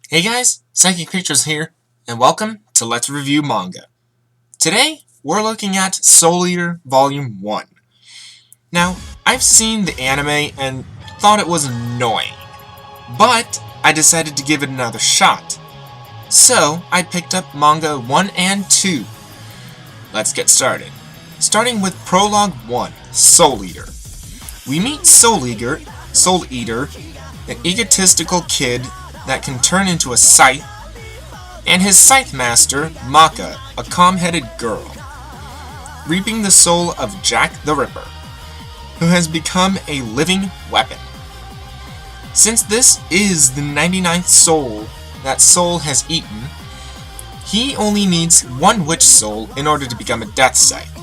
Hey guys, Psychic Creatures here, and welcome to Let's Review Manga. Today, we're looking at Soul Eater Volume 1. Now, I've seen the anime and thought it was annoying, but I decided to give it another shot. So, I picked up Manga 1 and 2. Let's get started. Starting with Prologue 1, Soul Eater. We meet Soul Eater, an egotistical kid that can turn into a scythe, and his scythe master, Manga, a calm-headed girl, reaping the soul of Jack the Ripper, who has become a living weapon. Since this is the 99th soul that Soul has eaten, he only needs one witch soul in order to become a death scythe.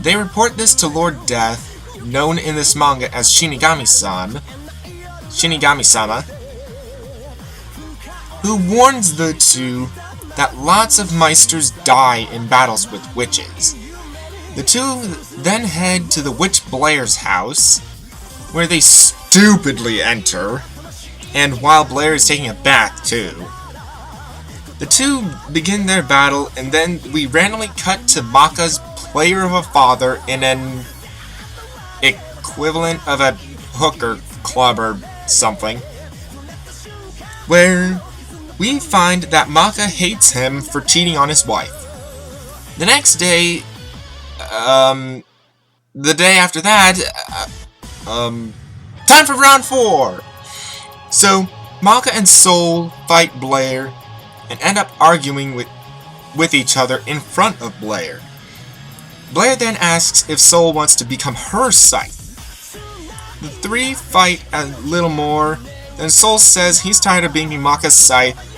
They report this to Lord Death, known in this manga as Shinigami-sama, who warns the two that lots of Meisters die in battles with witches. The two then head to the witch Blair's house, where they stupidly enter, and while Blair is taking a bath too. The two begin their battle, and then we randomly cut to Maka's player of a father in an equivalent of a hooker club or something, where we find that Manga hates him for cheating on his wife. The next day, the day after that, time for round 4! So, Manga and Soul fight Blair, and end up arguing with each other in front of Blair. Blair then asks if Soul wants to become her scythe. The three fight a little more, then Soul says he's tired of being Maka's scythe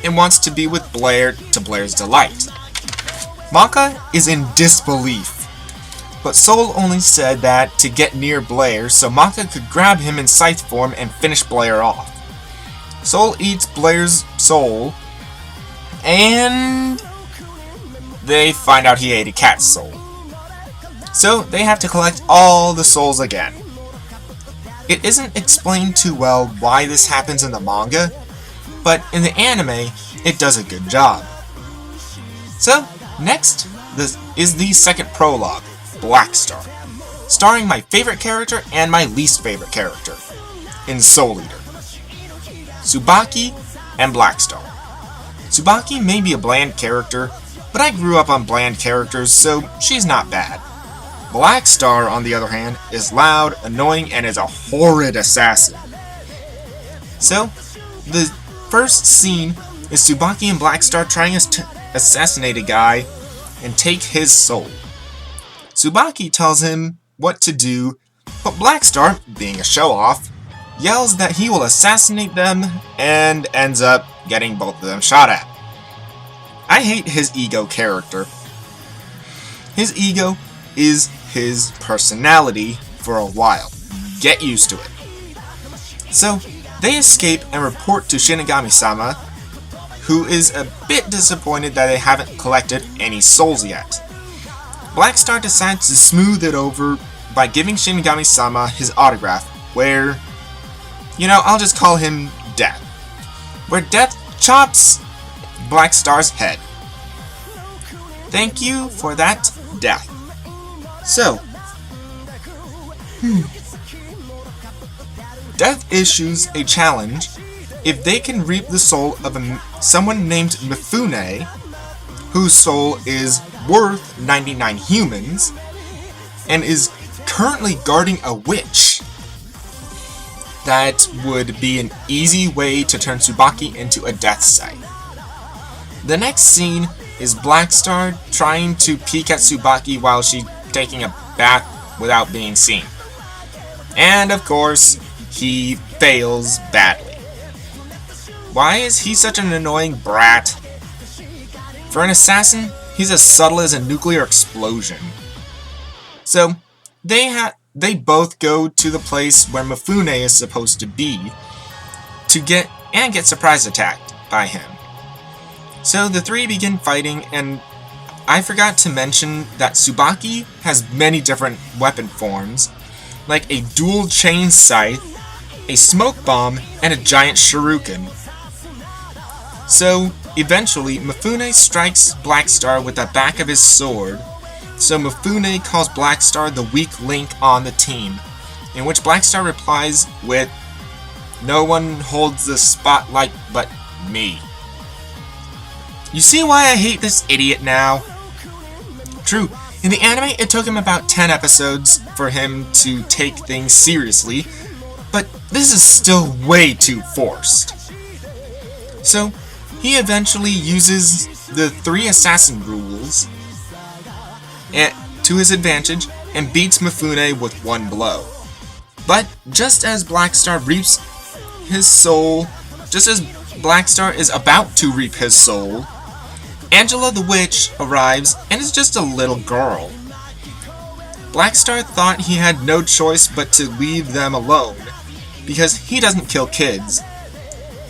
and wants to be with Blair to Blair's delight. Maka is in disbelief, but Soul only said that to get near Blair so Maka could grab him in scythe form and finish Blair off. Soul eats Blair's soul, and they find out he ate a cat's soul. So they have to collect all the souls again. It isn't explained too well why this happens in the manga, but in the anime, it does a good job. So, next is the second prologue, Black Star, starring my favorite character and my least favorite character in Soul Eater, Tsubaki and Black Star. Tsubaki may be a bland character, but I grew up on bland characters, so she's not bad. Black Star, on the other hand, is loud, annoying, and is a horrid assassin. So, the first scene is Tsubaki and Black Star trying to assassinate a guy and take his soul. Tsubaki tells him what to do, but Black Star, being a show-off, yells that he will assassinate them and ends up getting both of them shot at. I hate his ego character. His ego is his personality for a while. Get used to it. So, they escape and report to Shinigami-sama, who is a bit disappointed that they haven't collected any souls yet. Black Star decides to smooth it over by giving Shinigami-sama his autograph, where, I'll just call him Death, where Death chops Black Star's head. Thank you for that, Death. So, Death issues a challenge if they can reap the soul of someone named Mifune, whose soul is worth 99 humans, and is currently guarding a witch. That would be an easy way to turn Tsubaki into a death scythe. The next scene is Black Star trying to peek at Tsubaki while she's taking a bath without being seen. And of course, he fails badly. Why is he such an annoying brat? For an assassin, he's as subtle as a nuclear explosion. So, they both go to the place where Mifune is supposed to be to get surprise attacked by him. So the three begin fighting, and I forgot to mention that Tsubaki has many different weapon forms, like a dual chain scythe, a smoke bomb, and a giant shuriken. So, eventually, Mifune strikes Blackstar with the back of his sword. So Mifune calls Blackstar the weak link on the team, in which Blackstar replies with, "No one holds the spotlight but me." You see why I hate this idiot now? True, in the anime it took him about 10 episodes for him to take things seriously, but this is still way too forced. So, he eventually uses the 3 assassin rules to his advantage and beats Mifune with 1 blow. But just as Blackstar reaps his soul, just as Blackstar is about to reap his soul, Angela the Witch arrives and is just a little girl. Blackstar thought he had no choice but to leave them alone, because he doesn't kill kids.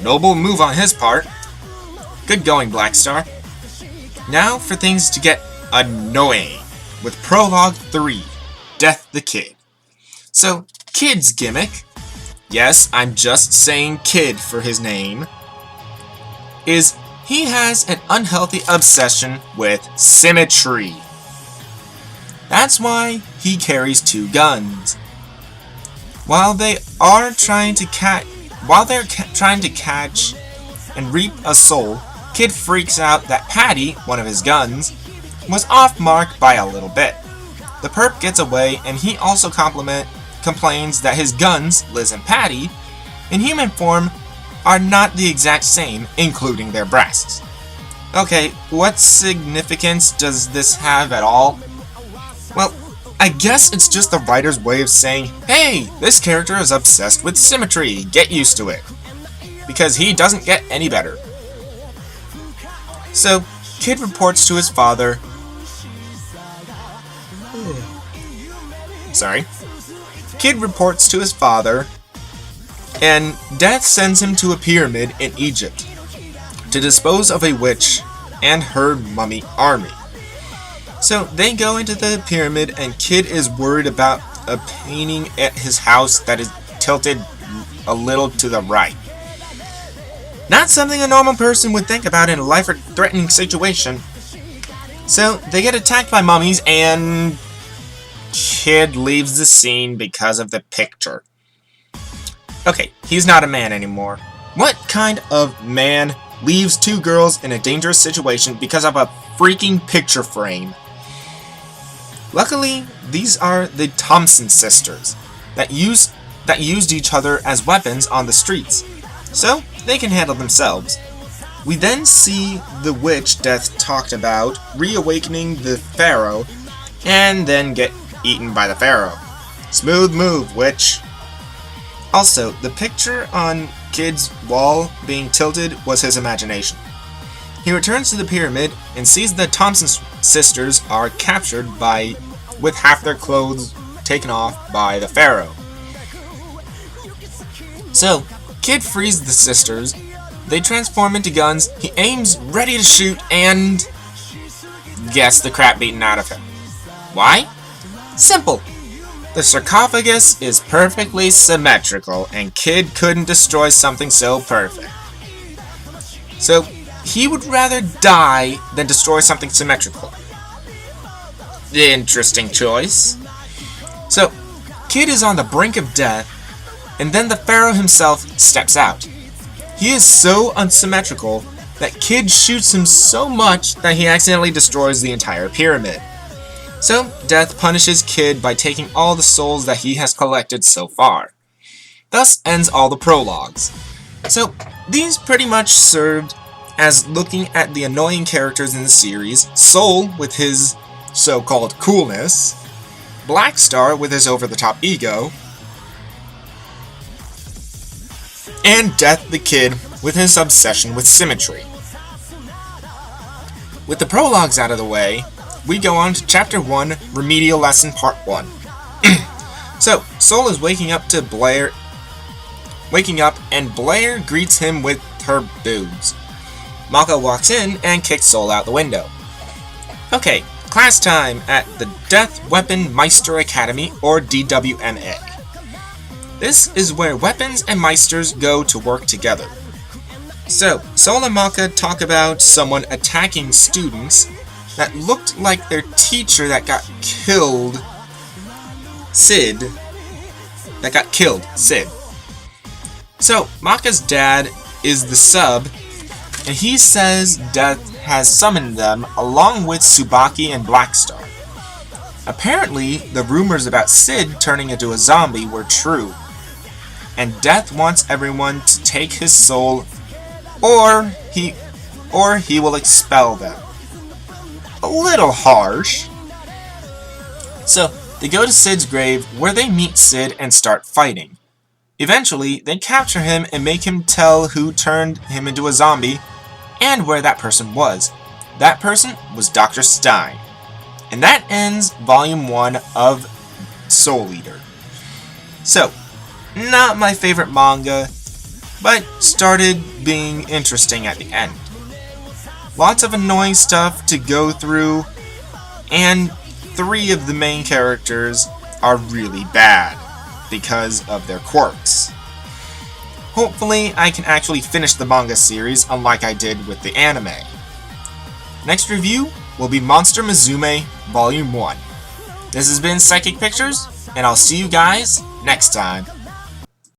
Noble move on his part. Good going, Blackstar. Now for things to get annoying, with Prologue 3, Death the Kid. So, Kid's gimmick, yes, I'm just saying Kid for his name, is he has an unhealthy obsession with symmetry. That's why he carries 2 guns. While they're trying to catch and reap a soul, Kid freaks out that Patty, one of his guns, was off mark by a little bit. The perp gets away, and he also complains that his guns, Liz and Patty, in human form, are not the exact same, including their breasts. Okay, what significance does this have at all? Well, I guess it's just the writer's way of saying, hey, this character is obsessed with symmetry, get used to it. Because he doesn't get any better. So, Kid reports to his father. Kid reports to his father, and Death sends him to a pyramid in Egypt to dispose of a witch and her mummy army. So they go into the pyramid, and Kid is worried about a painting at his house that is tilted a little to the right. Not something a normal person would think about in a life-threatening situation. So they get attacked by mummies, and Kid leaves the scene because of the picture. Okay, he's not a man anymore. What kind of man leaves 2 girls in a dangerous situation because of a freaking picture frame? Luckily, these are the Thompson sisters that used each other as weapons on the streets, so they can handle themselves. We then see the witch Death talked about reawakening the pharaoh, and then get eaten by the pharaoh. Smooth move, witch. Also, the picture on Kid's wall being tilted was his imagination. He returns to the pyramid and sees the Thompson sisters are captured with half their clothes taken off by the pharaoh. So, Kid frees the sisters, they transform into guns, he aims ready to shoot, and gets the crap beaten out of him. Why? Simple. The sarcophagus is perfectly symmetrical, and Kid couldn't destroy something so perfect. So, he would rather die than destroy something symmetrical. Interesting choice. So, Kid is on the brink of death, and then the pharaoh himself steps out. He is so unsymmetrical that Kid shoots him so much that he accidentally destroys the entire pyramid. So, Death punishes Kid by taking all the souls that he has collected so far. Thus ends all the prologues. So, these pretty much served as looking at the annoying characters in the series, Soul with his so-called coolness, Blackstar with his over-the-top ego, and Death the Kid with his obsession with symmetry. With the prologues out of the way, we go on to Chapter 1, Remedial Lesson Part 1. So, Soul is waking up, and Blair greets him with her boobs. Manga walks in and kicks Soul out the window. Okay, class time at the Death Weapon Meister Academy, or DWMA. This is where weapons and meisters go to work together. So, Soul and Manga talk about someone attacking students that looked like their teacher that got killed, Sid. So, Maka's dad is the sub, and he says Death has summoned them along with Tsubaki and Blackstar. Apparently, the rumors about Sid turning into a zombie were true, and Death wants everyone to take his soul, or he will expel them. A little harsh. So, they go to Sid's grave, where they meet Sid and start fighting. Eventually, they capture him and make him tell who turned him into a zombie, and where that person was. That person was Dr. Stein. And that ends Volume 1 of Soul Eater. So, not my favorite manga, but started being interesting at the end. Lots of annoying stuff to go through, and 3 of the main characters are really bad because of their quirks. Hopefully, I can actually finish the manga series unlike I did with the anime. Next review will be Monster Musume Volume 1. This has been Psychic Pictures, and I'll see you guys next time.